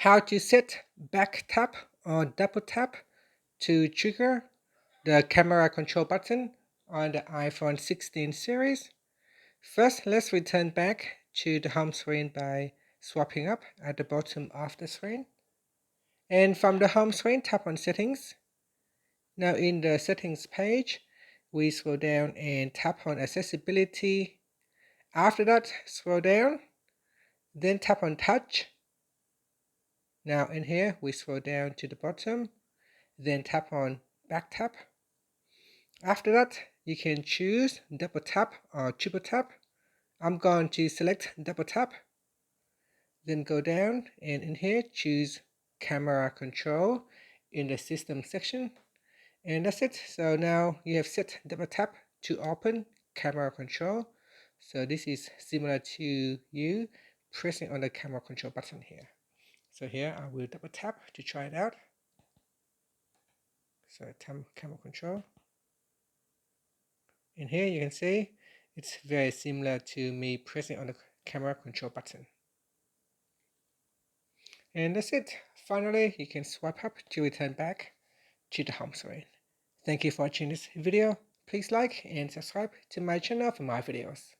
How to set back tap or double tap to trigger the camera control button on the iPhone 16 series. First, let's return back to the home screen by swiping up at the bottom of the screen. And from the home screen, tap on Settings. Now in the Settings page, we scroll down and tap on Accessibility. After that, scroll down, then tap on Touch. Now in here, we scroll down to the bottom, then tap on Back Tap. After that, you can choose double tap or triple tap. I'm going to select double tap. Then go down and in here choose camera control in the system section. And that's it. So now you have set double tap to open camera control. So this is similar to you pressing on the camera control button here. So here I will double tap to try it out. So camera control. In here you can see it's very similar to me pressing on the camera control button. And that's it. Finally, you can swipe up to return back to the home screen. Thank you for watching this video. Please like and subscribe to my channel for more videos.